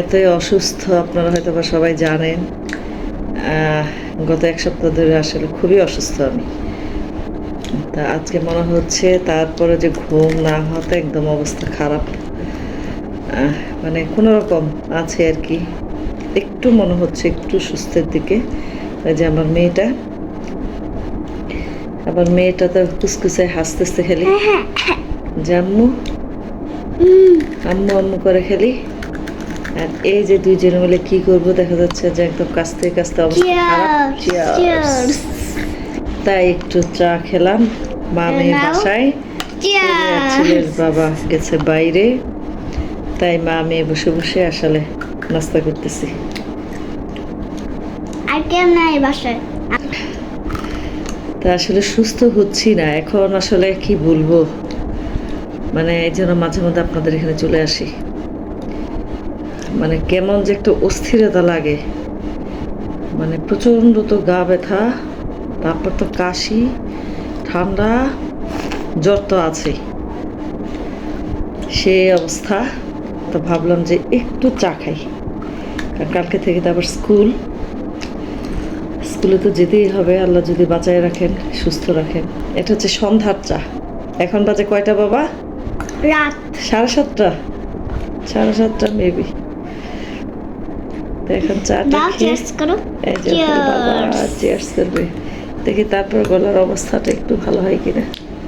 এতই অসুস্থ আপনারা হয়তো বা সবাই জানেন। গত এক সপ্তাহ ধরে আসলে খুবই অসুস্থ আমি। তা আজকে মনে হচ্ছে তারপরে যে ঘুম না হওয়াতে একদম অবস্থা খারাপ। মানে কোনো রকম আছে আর কি, একটু মনে হচ্ছে একটু সুস্থের দিকে। ওই যে আমার মেয়েটা তো কুসকুসে হাসতেছে খালি, যে আম্মু আম্মু আম্মু করে খেলি। আর এই যে দুইজনে মিলে কি করবো, দেখা যাচ্ছে যে একদম কাস্তে কাস্তে অবস্থা খারাপ। Cheers! তাই একটু চা খেলাম মা মেয়ে বাসায়। ছেলের বাবা গেছে বাইরে, তাই মা মেয়ে বসে বসে আসলে নাস্তা করতেছি। আর কেউ নাই বাসায়। তা আসলে সুস্থ হচ্ছি না এখন, আসলে কি বলবো, মানে এই জন্য মাঝে মধ্যে আপনাদের এখানে চলে আসি। মানে কেমন যে একটু অস্থিরতা লাগে, মানে প্রচণ্ড তো গা ব্যথা, তারপর তো কাশি, ঠান্ডা, জ্বর তো আছে, সেই অবস্থা। তো ভাবলাম যে একটু চা খাই, কারণ কালকে থেকে তো আবার স্কুলে তো যেতেই হবে, আল্লাহ যদি বাঁচায় রাখেন সুস্থ রাখেন। এটা হচ্ছে সন্ধ্যার চা। এখন বাজে কয়টা বাবা? রাত 7:30, 7:30 মেবি। তো এখন চাটা খেয়ে চিয়ার্স করো। এই যে বাবা চিয়ার্স করবে, দেখি তারপর গলার অবস্থাটা একটু ভালো হয় কিনা।